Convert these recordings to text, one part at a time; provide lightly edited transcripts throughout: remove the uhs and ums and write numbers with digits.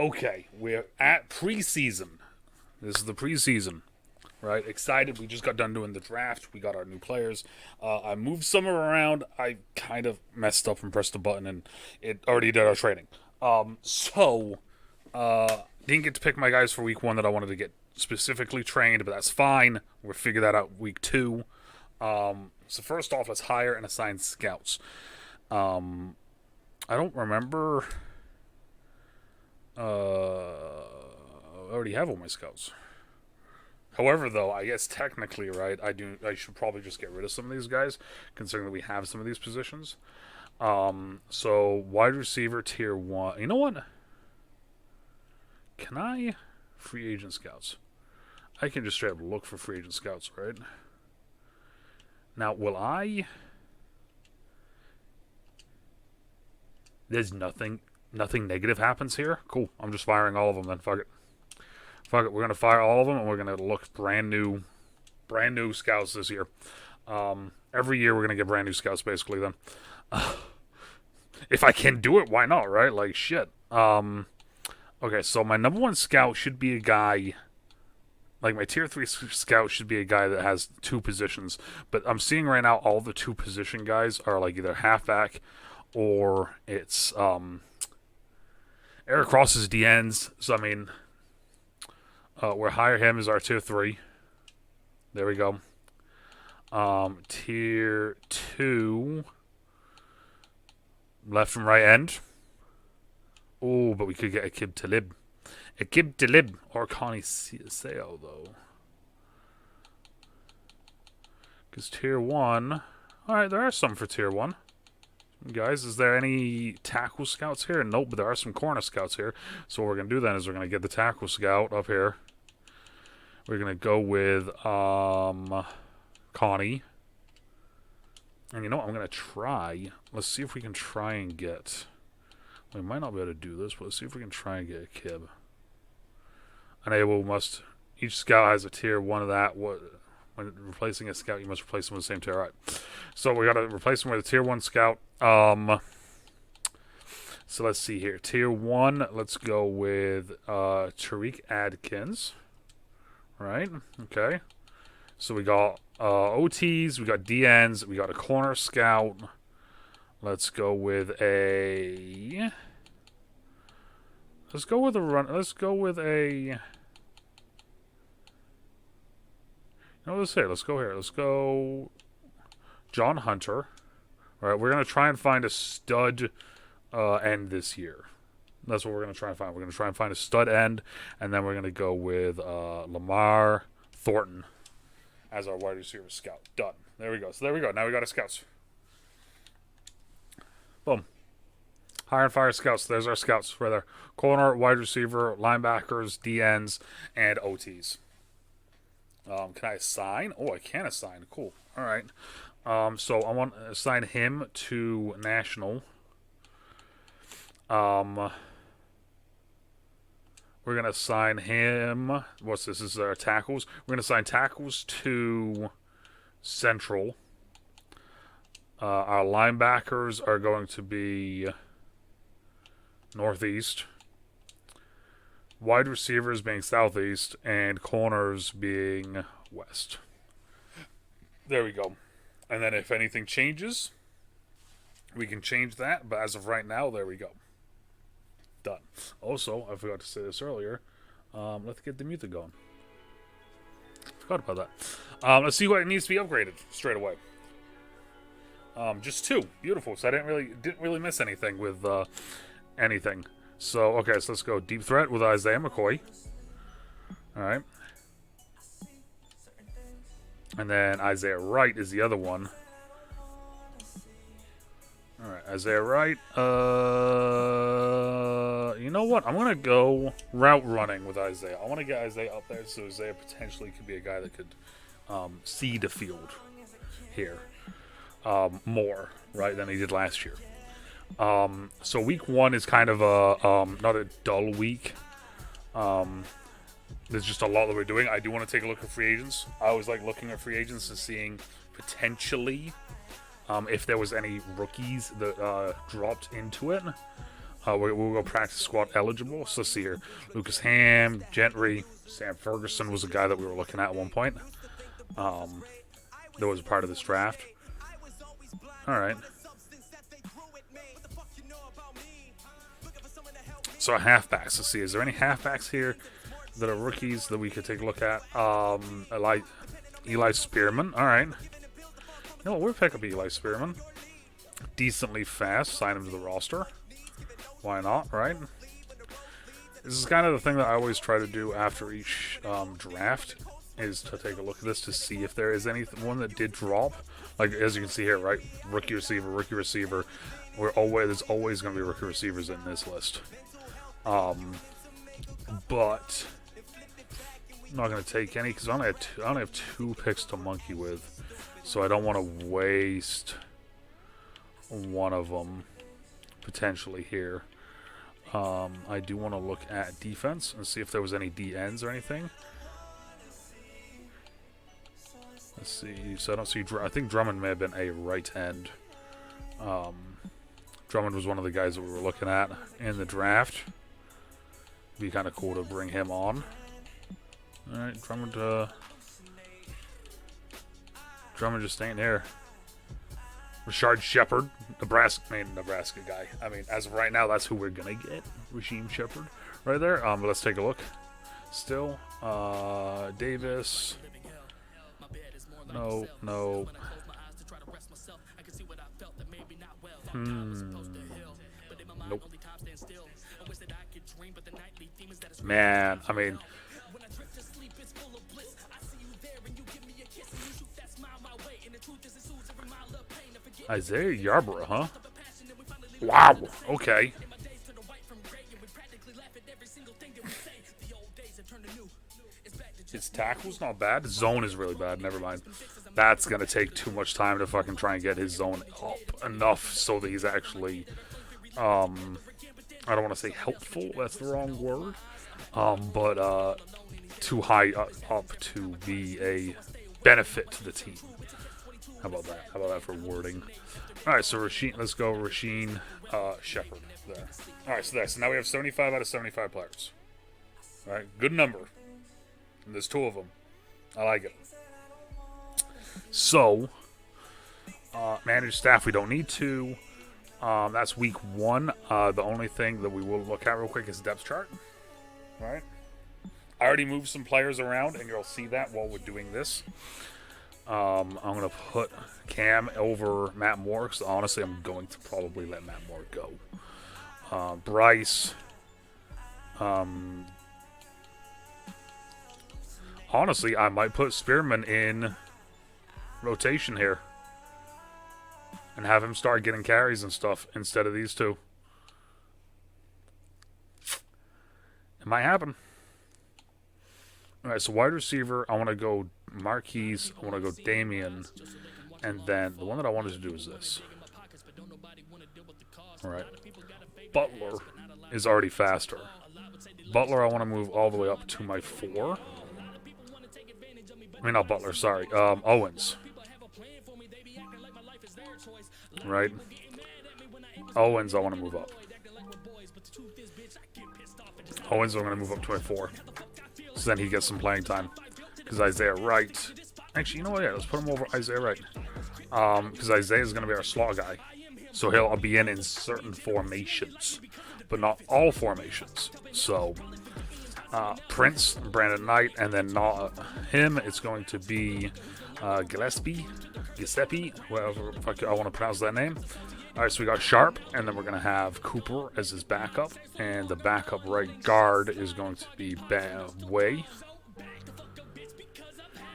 Okay, we're at preseason. This is the preseason, right? Excited. We just got done doing the draft. We got our new players. I moved some around. I kind of messed up and pressed the button, and it already did our trading. Didn't get to pick my guys for week one that I wanted to get specifically trained, but that's fine. We'll figure that out week two. So first off, let's hire and assign scouts. I don't remember. I already have all my scouts. However, though, I guess technically, right, I should probably just get rid of some of these guys, considering that we have some of these positions. So wide receiver tier 1. You know what? Can I free agent scouts? I can just straight up look for free agent scouts, right? Now, will I? There's nothing negative happens here. Cool. I'm just firing all of them then. Fuck it. We're gonna fire all of them, and we're gonna look brand new scouts this year. Every year we're gonna get brand new scouts, basically. Then, if I can do it, why not? Right? Like shit. Okay, so my number one scout should be a guy. Like my tier 3 scout should be a guy that has two positions. But I'm seeing right now all the two position guys are like either halfback or it's Eric Ross is DNs. So I mean. We'll hire him as our tier 3. There we go. Tier 2. Left and right end. Oh, but we could get Akib Talib. Akib Talib or Connie Seo, though. Because tier 1. Alright, there are some for tier 1. Guys, is there any tackle scouts here? Nope, but there are some corner scouts here. So what we're going to do then is we're going to get the tackle scout up here. We're going to go with Connie. And you know what? I'm going to try. Let's see if we can try and get... We might not be able to do this, but let's see if we can try and get a Kib. Enable must... Each scout has a tier 1 of that. When replacing a scout, you must replace them with the same tier. All right. So we got to replace them with a tier 1 scout. So let's see here. Tier 1, let's go with Tariq Adkins. Right? Okay. So we got OTs, we got DNs, we got a corner scout. Let's go with a... Let's go with a run... Let's go with a... No, let's say, let's go here. Let's go John Hunter. All right, we're going to try and find a stud end this year. That's what we're going to try and find. We're going to try and find a stud end, and then we're going to go with Lamar Thornton as our wide receiver scout. Done. There we go. So there we go. Now we got our scouts. Boom. Hire and fire scouts. There's our scouts right there. Corner, wide receiver, linebackers, DNs, and OTs. Can I assign? Oh, I can assign. Cool. All right. So I want to assign him to national. We're going to assign him... What's this? This is our tackles. We're going to assign tackles to central. Our linebackers are going to be northeast. Wide receivers being southeast. And corners being west. There we go. And then if anything changes, we can change that. But as of right now, there we go. Done. Also, I forgot to say this earlier. Let's get the music going. Forgot about that. Let's see what needs to be upgraded straight away. Just 2. Beautiful. So I didn't really miss anything with anything. So okay, so let's go deep threat with Isaiah McCoy. All right. And then Isaiah Wright is the other one. Alright, Isaiah Wright. You know what? I'm going to go route running with Isaiah. I want to get Isaiah up there so Isaiah potentially could be a guy that could see the field here more, right, than he did last year. So week 1 is kind of not a dull week. There's just a lot that we're doing. I do want to take a look at free agents. I always like looking at free agents and seeing potentially if there was any rookies that dropped into it. We'll go practice squad eligible. So let's see here. Lucas Ham, Gentry, Sam Ferguson was a guy that we were looking at one point. That was a part of this draft. All right. So halfbacks. Let's see. Is there any halfbacks here that are rookies that we could take a look at? Eli Spearman. All right. You know what? We'll pick up Eli Spearman. Decently fast. Sign him to the roster. Why not, right? This is kind of the thing that I always try to do after each draft, is to take a look at this to see if there is anyone that did drop. Like, as you can see here, right? Rookie receiver, rookie receiver. There's always going to be rookie receivers in this list. But I'm not going to take any because I only have two picks to monkey with. So I don't want to waste one of them potentially here. I do want to look at defense and see if there was any DNs or anything. Let's see. So I don't see. I think Drummond may have been a right end. Drummond was one of the guys that we were looking at in the draft. Be kind of cool to bring him on. All right, Drummond. Drummond just ain't here. Rashard Shepard, Nebraska guy. I mean, as of right now, that's who we're gonna get. Rasheem Shepard, right there. But let's take a look. Still, Davis. No. Nope. Man, I mean. Isaiah Yarborough, huh? Wow, okay. His tackle's not bad. His zone is really bad. Never mind. That's going to take too much time to fucking try and get his zone up enough so that he's actually, I don't want to say helpful. That's the wrong word. But too high up to be a benefit to the team. How about that? How about that for wording? All right, so let's go Rasheem Shepard there. All right, so there. So now we have 75 out of 75 players. All right, good number. And there's two of them. I like it. So, manage staff, we don't need to. That's week 1. The only thing that we will look at real quick is depth chart. All right. I already moved some players around, and you'll see that while we're doing this. I'm going to put Cam over Matt Moore, because honestly, I'm going to probably let Matt Moore go. Bryce. Honestly, I might put Spearman in rotation here and have him start getting carries and stuff instead of these two. It might happen. All right, so wide receiver, I want to go Marquise, I want to go Damian, and then the one that I wanted to do is this. All right. Butler is already faster. Butler, I want to move all the way up to my 4. I mean, not Butler, sorry. Owens. Right? Owens, I want to move up. Owens, I'm going to move up to my 4. So then he gets some playing time. Because Isaiah Wright. Actually, you know what? Yeah, let's put him over Isaiah Wright. Because Isaiah is going to be our slot guy. So he'll be in certain formations. But not all formations. So, Prince, Brandon Knight, and then not him. It's going to be Giuseppe, whatever fuck I want to pronounce that name. All right, so we got Sharp, and then we're going to have Cooper as his backup. And the backup right guard is going to be Way.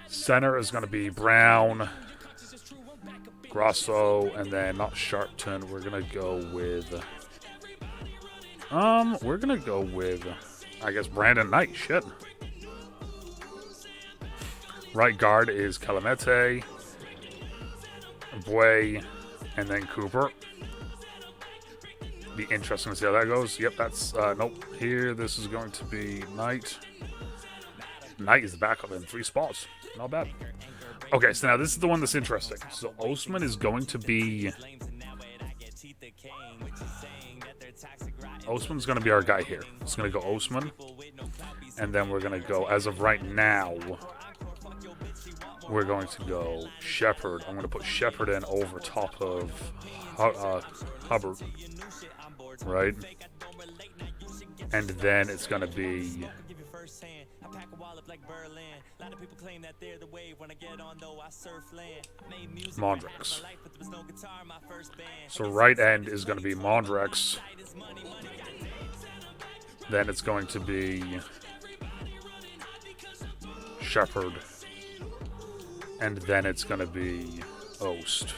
Center is going to be Brown, Grosso, and then not Sharpton. We're going to go with... I guess Brandon Knight. Shit. Right guard is Calamete, Boy, and then Cooper. Be interesting to see how that goes. Yep, that's nope. Here, this is going to be Knight. Knight is the backup in 3 spots. Not bad. Okay, so now this is the one that's interesting. So Osman is going to be Osman's going to be our guy here. It's going to go Osman. And then we're going to go, as of right now, we're going to go Shepard. I'm going to put Shepard in over top of Hubbard. Right? And then it's going to be Mondrex. So right end is going to be Mondrex. Then it's going to be Shepard. And then it's going to be Oast.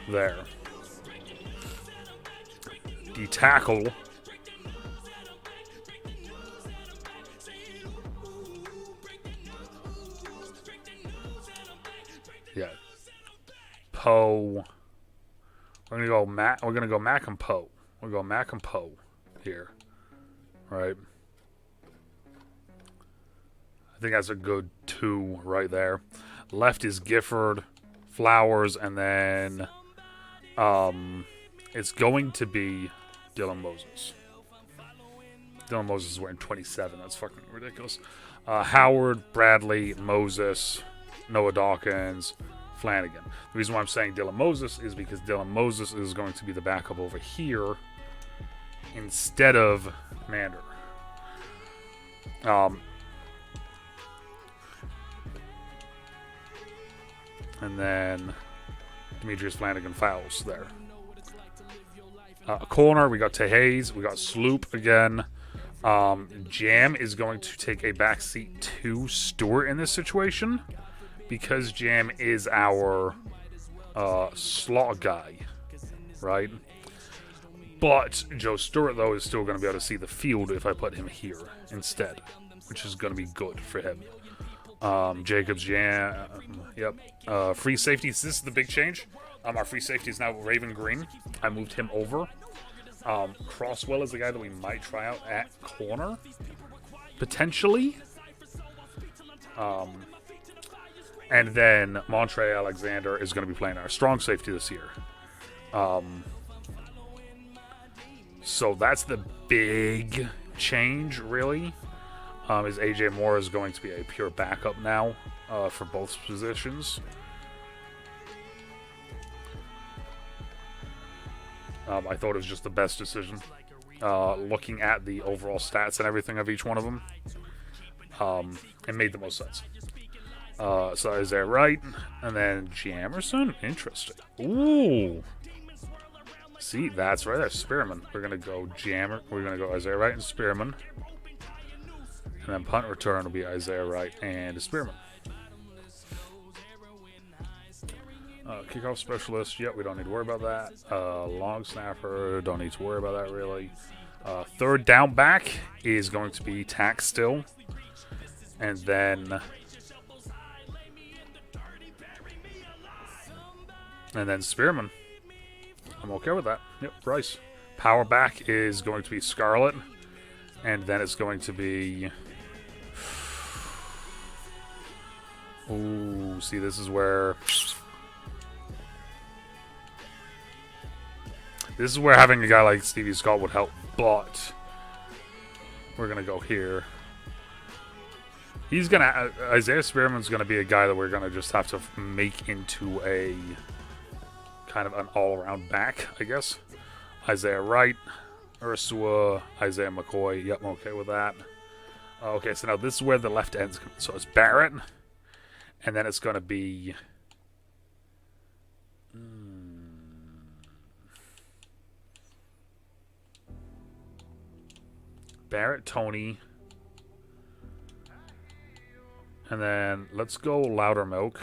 There. The tackle. Yeah. Poe. We're gonna go Mack. We're gonna go Mack and Poe. We'll go Mack and Poe here. Right. I think that's a good 2 right there. Left is Gifford, Flowers, and then it's going to be Dylan Moses. Dylan Moses is wearing 27. That's fucking ridiculous. Howard, Bradley, Moses, Noah Dawkins, Flanagan. The reason why I'm saying Dylan Moses is because Dylan Moses is going to be the backup over here instead of Commander. And then Demetrius Flanagan fouls there. Corner, we got Tehays, we got Sloop again. Jam is going to take a backseat to Stewart in this situation because Jam is our slot guy, right? But Joe Stewart, though, is still going to be able to see the field if I put him here instead, which is going to be good for him. Jacobs, Jam, yep. Free safeties, this is the big change. Our free safety is now Raven Green. I moved him over. Crosswell is the guy that we might try out at corner, potentially. And then Montre Alexander is going to be playing our strong safety this year. So that's the big change, really. Is AJ Moore is going to be a pure backup now for both positions. I thought it was just the best decision. Looking at the overall stats and everything of each one of them, it made the most sense. So Isaiah Wright, and then Jamerson. Interesting. Ooh. See, that's right there. Spearman. We're going to go Jammer. We're going to go Isaiah Wright and Spearman. And then punt return will be Isaiah Wright and Spearman. Kickoff specialist, yep, we don't need to worry about that. Long snapper, don't need to worry about that really. Third down back is going to be Tack still. And then Spearman. I'm okay with that. Yep, Bryce. Power back is going to be Scarlett. And then it's going to be... Ooh, see, this is where... This is where having a guy like Stevie Scott would help, but we're going to go here. He's going to... Isaiah Spearman's going to be a guy that we're going to just have to make into a kind of an all-around back, I guess. Isaiah Wright, Ursua, Isaiah McCoy. Yep, I'm okay with that. Okay, so now this is where the left end's coming. So it's Barrett, and then it's going to be... Barrett, Tony, and then let's go Loudermilk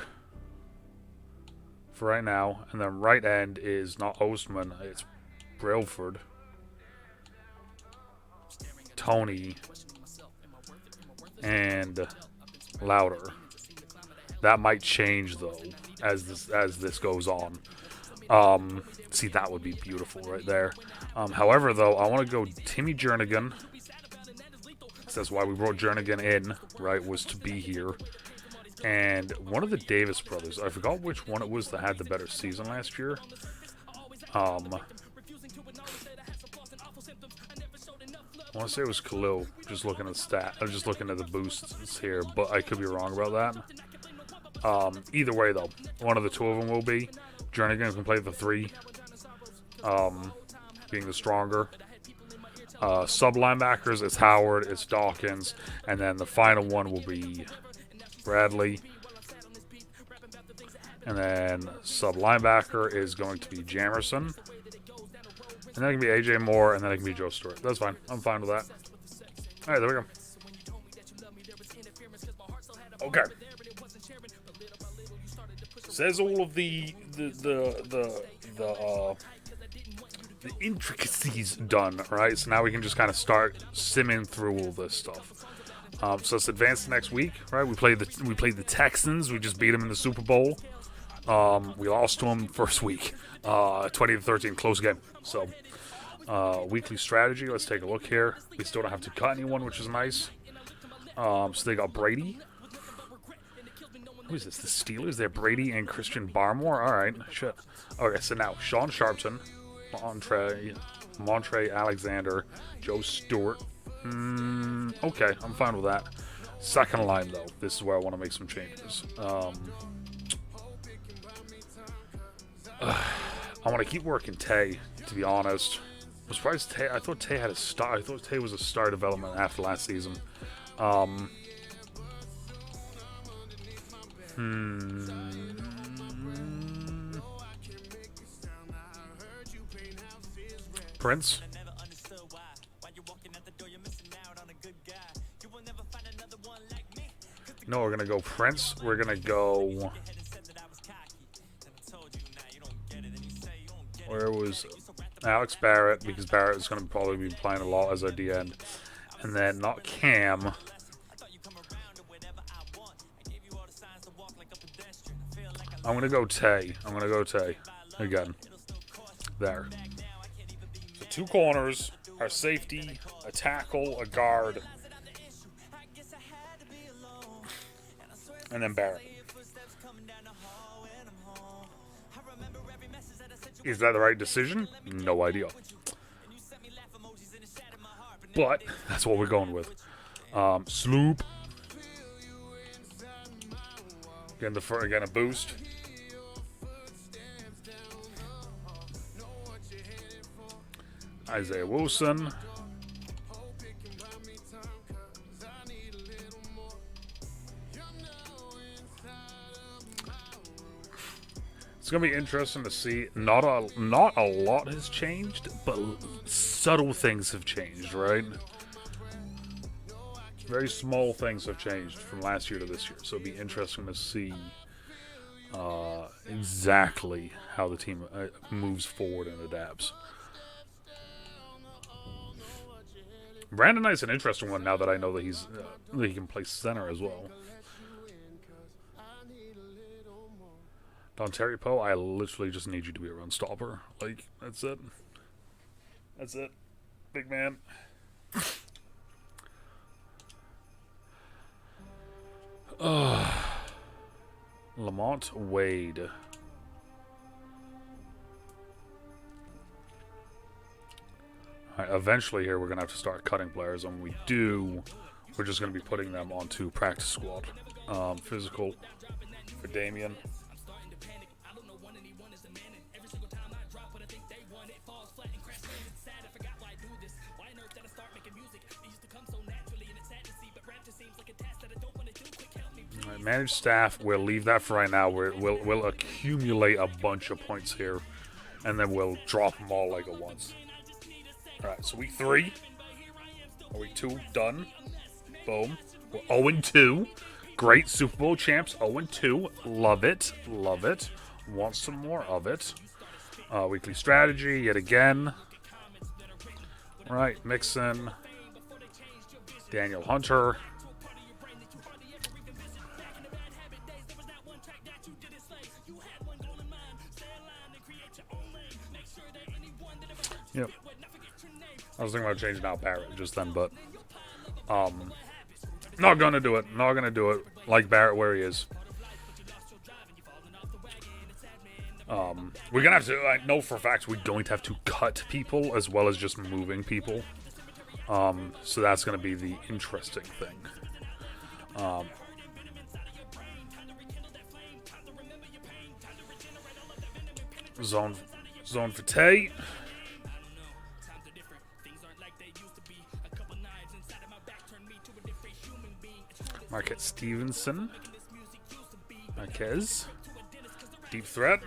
for right now. And then right end is not Ostman, it's Brilford, Tony, and Louder. That might change though as this goes on. See, that would be beautiful right there. However, though, I want to go Timmy Jernigan. That's why we brought Jernigan in, right, was to be here. And one of the Davis brothers, I forgot which one it was that had the better season last year. I want to say it was Khalil. Just looking at I'm just looking at the boosts here, but I could be wrong about that. Either way, though, one of the two of them will be. Jernigan can play the 3, being the stronger. Sub linebackers, it's Howard, it's Dawkins, and then the final one will be Bradley. And then sub linebacker is going to be Jamerson. And then it can be AJ Moore, and then it can be Joe Stewart. That's fine. I'm fine with that. All right, there we go. Okay. Says all of the intricacies done, right? So now we can just kind of start simming through all this stuff. So let's advance to next week, right? We played the Texans. We just beat them in the Super Bowl. We lost to them first week, 20-13, close game. So weekly strategy. Let's take a look here. We still don't have to cut anyone, which is nice. So they got Brady. Who is this? The Steelers? They're Brady and Christian Barmore. All right, shit. Okay, so now Sean Sharpton, Montre Alexander, Joe Stewart. Okay, I'm fine with that. Second line, though. This is where I want to make some changes. I want to keep working Tay, to be honest. I'm surprised Tay. I thought Tay had a star. I thought Tay was a star development after last season. Prince. No, we're gonna go Prince. We're gonna go. Where was Alex Barrett? Because Barrett is gonna probably be playing a lot as our D end, and then not Cam. I'm gonna go Tay. Again. There. The 2 corners, our safety, a tackle, a guard, and then Barrett. Is that the right decision? No idea. But that's what we're going with. Sloop. Again, a boost. Isaiah Wilson. It's gonna be interesting to see. Not a lot has changed, but subtle things have changed, right? Very small things have changed from last year to this year, so it'll be interesting to see exactly how the team moves forward and adapts. Brandon Knight's an interesting one now that I know that he can play center as well. Terry Poe, I literally just need you to be a run stopper. Like, that's it. That's it. Big man. Lamont Wade. Alright, eventually here we're going to have to start cutting players, and when we do, we're just going to be putting them onto practice squad. Physical for Damian. Right, managed staff, we'll leave that for right now. We'll accumulate a bunch of points here, and then we'll drop them all like at once. Alright, so week 3. Week 2, done. Boom. We're 0-2. Great Super Bowl champs, 0-2. Love it. Love it. Want some more of it. Weekly strategy, yet again. Right, Mixon. Daniel Hunter. Yep. I was thinking about changing out Barrett just then, but not gonna do it. Not gonna do it. Like Barrett where he is. We're gonna have to. I know for a fact we're going to have to cut people as well as just moving people. So that's going to be the interesting thing. Zone for Tay. Marquette Stevenson. Marquez. Deep threat.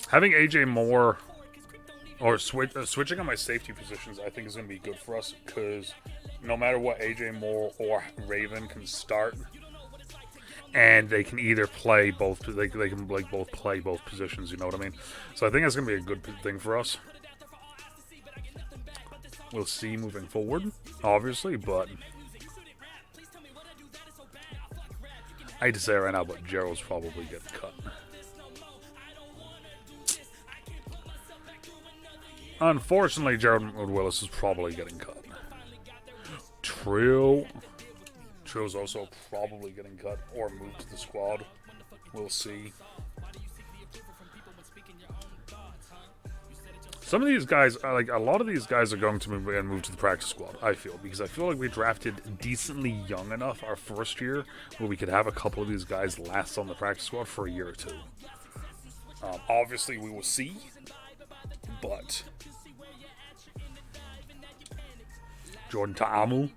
Having AJ Moore or switching on my safety positions, I think is going to be good for us because no matter what, AJ Moore or Raven can start, and they can either play both. They can like both play both positions. You know what I mean? So I think that's going to be a good thing for us. We'll see moving forward, obviously, but I hate to say it right now, but Gerald's probably getting cut. Unfortunately, Jared Willis is probably getting cut. Trill's also probably getting cut or moved to the squad. We'll see. Some of these guys, like a lot of these guys, are going to move to the practice squad. I feel because I feel like we drafted decently young enough our first year where we could have a couple of these guys last on the practice squad for a year or two. Obviously, we will see, but Jordan Ta'amu.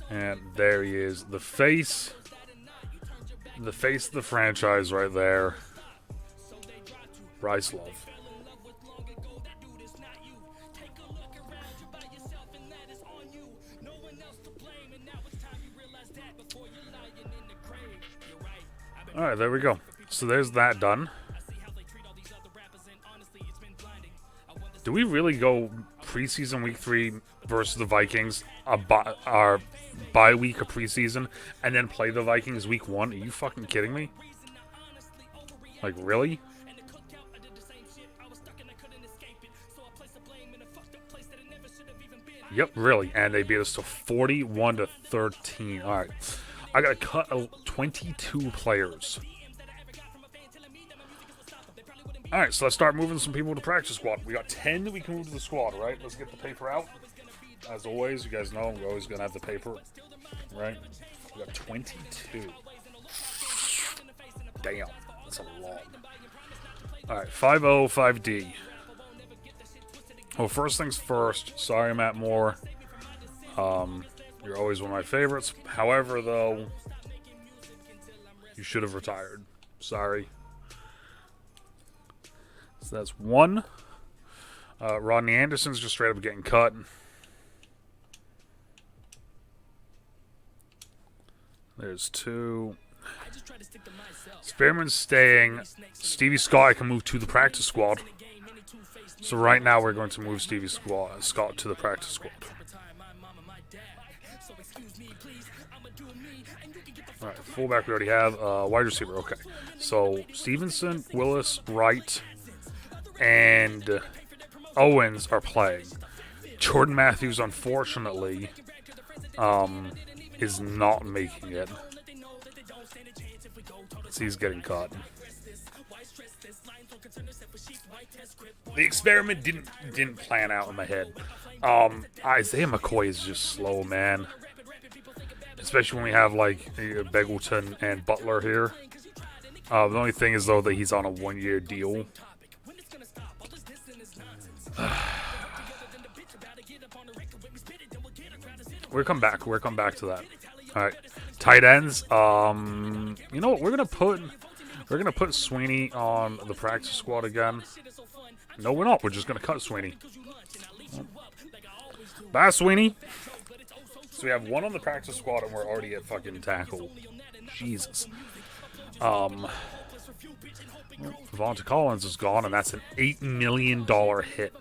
And there he is. The face of the franchise right there. Bryce Love. Alright, there we go. So there's that done. Do we really go preseason week 3 versus the Vikings, our bye week of preseason, and then play the Vikings week 1? Are you fucking kidding me? Like, really? Yep, really. And they beat us to 41-13. Alright. I gotta cut 22 players. Alright, so let's start moving some people to practice squad. We got 10 that we can move to the squad, right? Let's get the paper out. As always, you guys know we're always going to have the paper, right? We got 22. Damn, that's a lot. Alright, 5-0, 5D. Well, first things first. Sorry, Matt Moore. You're always one of my favorites. However, though, you should have retired. Sorry. So that's 1. Rodney Anderson's just straight up getting cut. There's 2. Spearman's staying. Stevie Scott I can move to the practice squad. So right now we're going to move Stevie Scott to the practice squad. Alright, fullback we already have. Wide receiver, okay. So Stevenson, Willis, Wright, and Owens are playing. Jordan Matthews, unfortunately, is not making it. So he's getting caught. The experiment didn't plan out in my head. Isaiah McCoy is just slow, man. Especially when we have like Beggleton and Butler here. The only thing is though that he's on a 1-year deal. We'll come back to that. All right, tight ends. You know what? We're gonna put Sweeney on the practice squad again. No, we're not. We're just gonna cut Sweeney. Bye, Sweeney. So we have 1 on the practice squad, and we're already at fucking tackle. Jesus. Vontae Collins is gone, and that's an $8 million hit.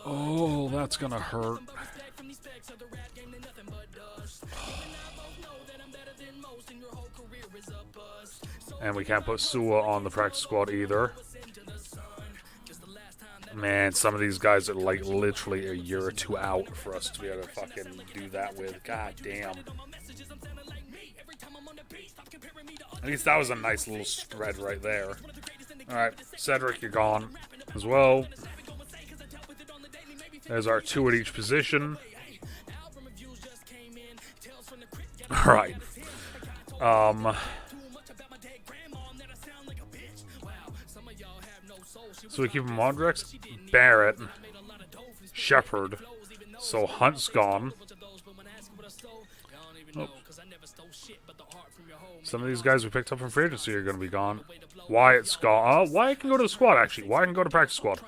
Oh, that's gonna hurt. And we can't put Sua on the practice squad either. Man, some of these guys are like literally a year or two out for us to be able to fucking do that with. God damn. At least that was a nice little spread right there. Alright, Cedric, you're gone as well. There's our 2 at each position. Alright. So we keep Mondrex, Barrett, Shepard. So Hunt's gone. Oh. Some of these guys we picked up from free agency are going to be gone. Wyatt's gone. Wyatt can go to the squad, actually. Wyatt can go to practice squad.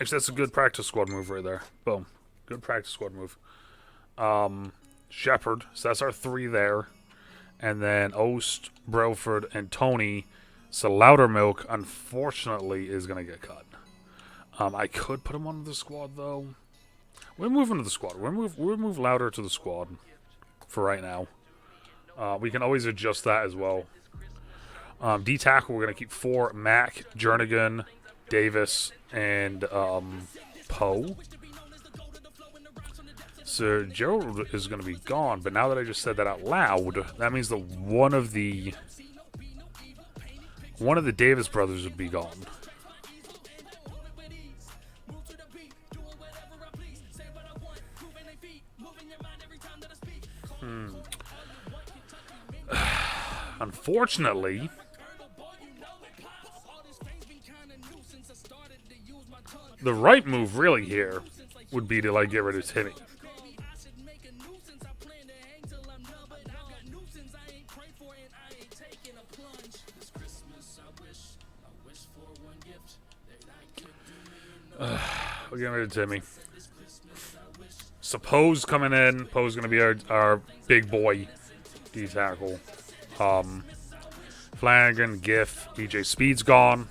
Actually, that's a good practice squad move right there. Boom. Good practice squad move. Shepard. So that's our 3 there. And then Ost, Broford, and Tony. So Loudermilk, unfortunately, is going to get cut. I could put him on the squad, though. We'll move him to the squad. We'll move Louder to the squad for right now. We can always adjust that as well. D-tackle, we're going to keep 4. Mack, Jernigan, Davis, and Poe. So Gerald is going to be gone, but now that I just said that out loud, that means that one of the Davis brothers would be gone. Unfortunately, the right move really here would be to like get rid of Timmy. We're getting rid of Timmy. So Poe's coming in. Poe's going to be our big boy D-tackle. Flanagan, Giff, DJ Speed's gone.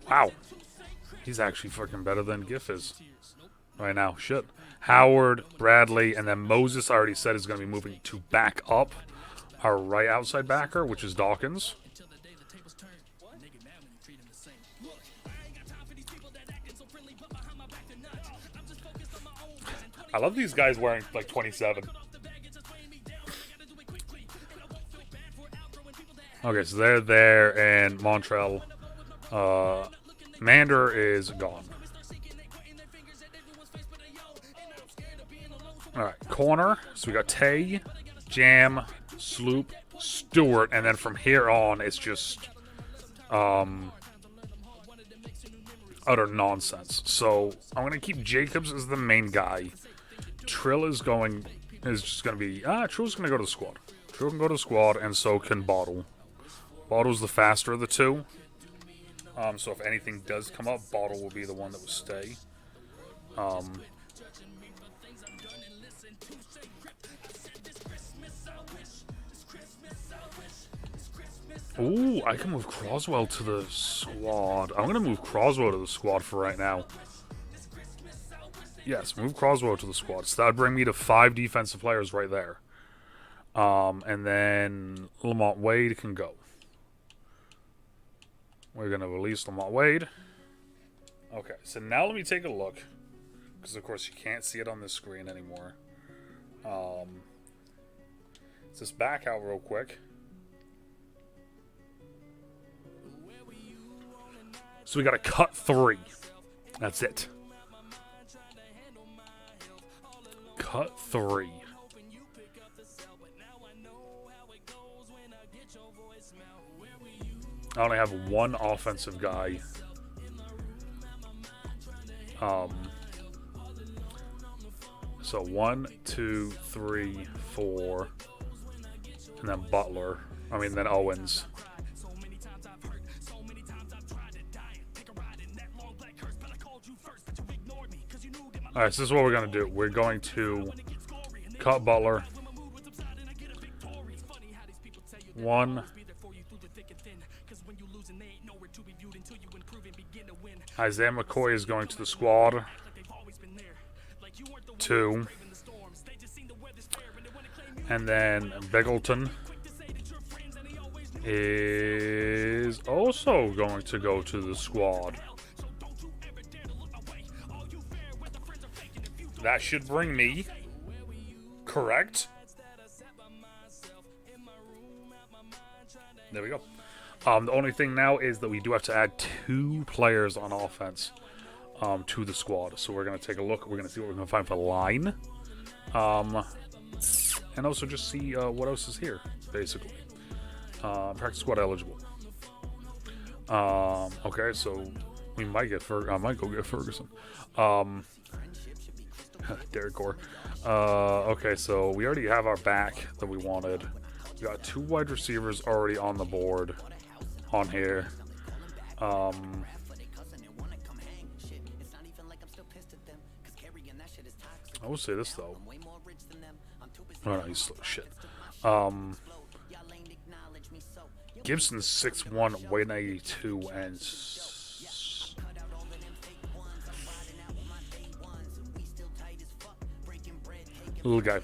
Wow. He's actually fucking better than Giff is right now. Shit. Howard, Bradley, and then Moses already said is going to be moving to back up our right outside backer, which is Dawkins. I love these guys wearing like 27. Okay, so they're there, and Montrell. Mander is gone. Alright, corner. So we got Tay, Jam, Sloop, Stewart, and then from here on, it's just utter nonsense. So I'm going to keep Jacobs as the main guy. Trill is just going to be... Trill's going to go to the squad. Trill can go to the squad, and so can Bottle. Bottle's the faster of the 2. So if anything does come up, Bottle will be the one that will stay. Ooh, I can move Croswell to the squad. I'm going to move Croswell to the squad for right now. Yes, move Croswell to the squad. So that would bring me to 5 defensive players right there. And then Lamont Wade can go. We're going to release Lamont Wade. Okay, so now let me take a look. Because, of course, you can't see it on this screen anymore. Let's just back out real quick. So we got to cut 3. That's it. Cut 3. I only have 1 offensive guy. So 1, 2, 3, 4, and then Butler. Then Owens. Alright, so this is what we're going to do. We're going to cut Butler. 1. Isaiah McCoy is going to the squad. 2. And then Biggleton is also going to go to the squad. That should bring me, correct? There we go. The only thing now is that we do have to add 2 players on offense to the squad. So we're going to take a look. We're going to see what we're going to find for line. And also just see what else is here, basically. Practice squad eligible. Okay, so we might get I might go get Ferguson. Derek Gore. Okay, so we already have our back that we wanted. We got 2 wide receivers already on the board on here. I will say this though. Oh no, he's slow as shit. Gibson's 6'1", weight 92, and little guy.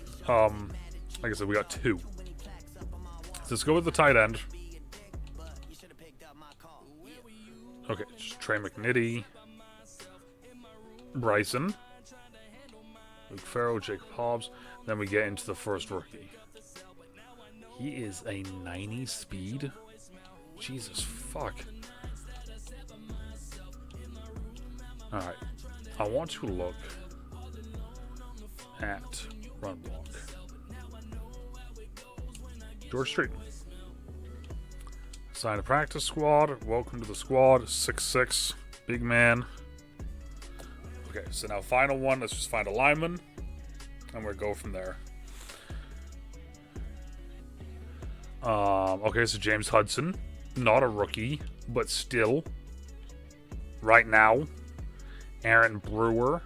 Like I said, we got 2. Let's go with the tight end. Okay, just Trey McNitty, Bryson, Luke Farrell, Jacob Hobbs. Then we get into the first rookie. He is a 90 speed. Jesus fuck. Alright. I want to look at run block. George Street. Signed a practice squad. Welcome to the squad. 6'6". Big man. Okay, so now final one. Let's just find a lineman. And we'll go from there. Okay, so James Hudson. Not a rookie, but still. Right now. Aaron Brewer.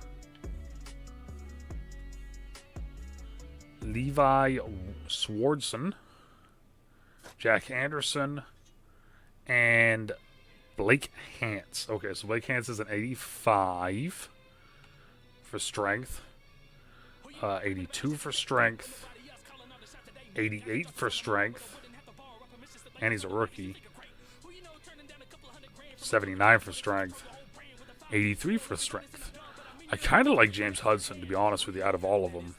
Levi Swardson. Jack Anderson. And Blake Hance. Okay, so Blake Hance is an 85 for strength. 82 for strength. 88 for strength. And he's a rookie. 79 for strength. 83 for strength. I kind of like James Hudson, to be honest with you, out of all of them.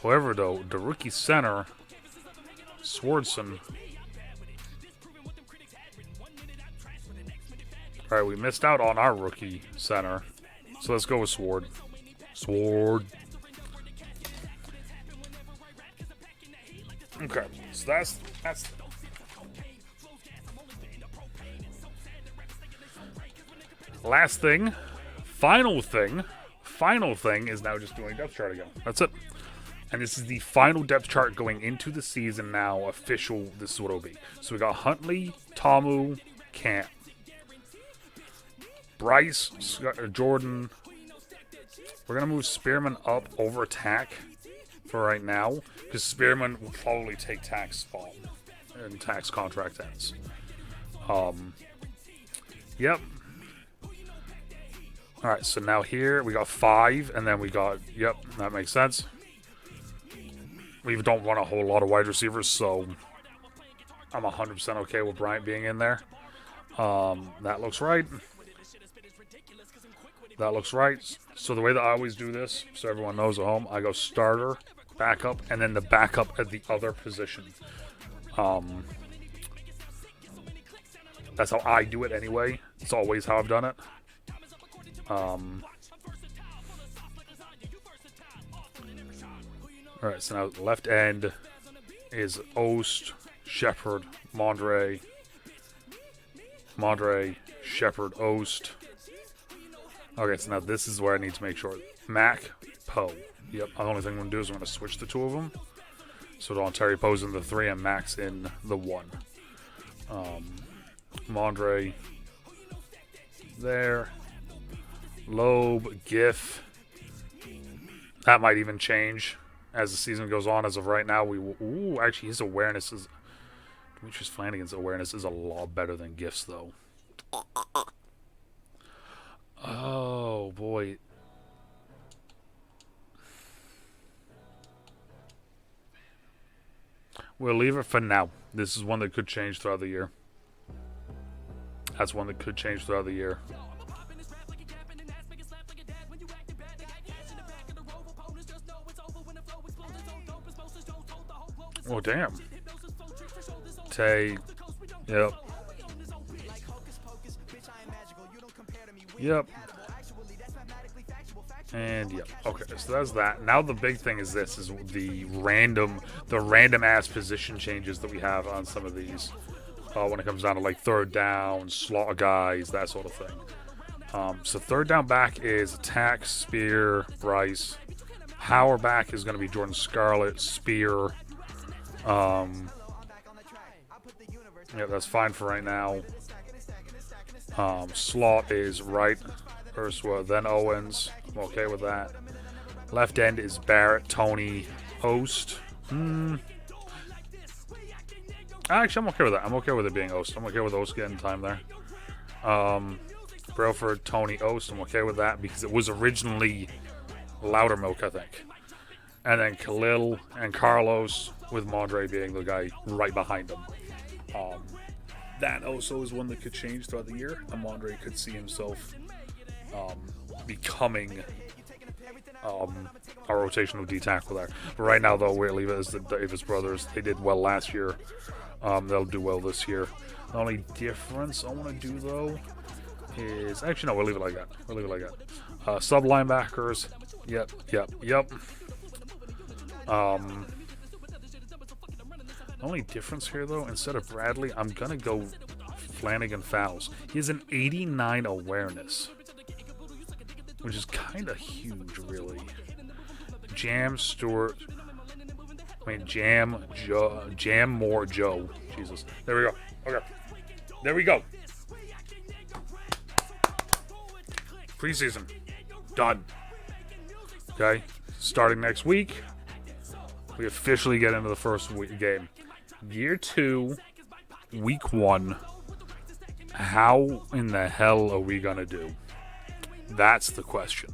However, though, the rookie center, Swardson. Alright, we missed out on our rookie center. So let's go with Sword. Okay, so that's last thing. Final thing is now just doing depth chart again. That's it. And this is the final depth chart going into the season now. Official, this is what it'll be. So we got Huntley, Tamu, Camp. Bryce, Jordan. We're going to move Spearman up over Tack for right now. Because Spearman will probably take Tack's spot. And Tack's contract ends. Yep. Alright, so now here we got 5. And then we got, yep, that makes sense. We don't want a whole lot of wide receivers, so I'm 100% okay with Bryant being in there. That looks right. That looks right. So the way that I always do this, so everyone knows at home, I go starter, backup, and then the backup at the other position. That's how I do it anyway. It's always how I've done it. Alright, so now left end is Ost, Shepard, Mondre, Shepard, Ost. Okay, so now this is where I need to make sure. Mack Poe. Yep, the only thing I'm going to do is I'm going to switch the 2 of them. So Don Terry Poe's in the 3 and Mack's in the 1. Mondre there. Loeb, Giff. That might even change as the season goes on. As of right now, we will... Ooh, actually, his awareness is... Demetrius Flanagan's awareness is a lot better than Giff's, though. Oh, boy. We'll leave it for now. This is one that could change throughout the year. That's one that could change throughout the year. Oh, damn. Tay. Yep. Yep. And yep. Okay, so that's that. Now the big thing is this, is the random ass position changes that we have on some of these. When it comes down to like third down, slaughter guys, that sort of thing. So third down back is attack, Spear, Bryce. Power back is going to be Jordan Scarlett, Spear. Yeah, that's fine for right now. Slot is Wright, Ursula, then Owens. I'm okay with that. Left end is Barrett, Tony, Host. Actually, I'm okay with that. I'm okay with it being Ost. I'm okay with Ost getting time there. Broford, Tony, Ost. I'm okay with that because it was originally Loudermilk, I think. And then Khalil and Carlos, with Mondre being the guy right behind him. That also is one that could change throughout the year. And Mondre could see himself becoming a rotational D tackle there. But right now, though, we'll leave it as the Davis brothers. They did well last year. They'll do well this year. The only difference I want to do, though, is... Actually, no, we'll leave it like that. We'll leave it like that. Sub linebackers. Yep. The only difference here, though, instead of Bradley, I'm going to go Flanagan Fowles. He has an 89 awareness, which is kind of huge, really. Jam Stewart. Jam Moore Joe. Jesus. There we go. Okay. There we go. Preseason. Done. Okay. Starting next week, we officially get into the first game. Year 2, week 1. How in the hell are we going to do? That's the question.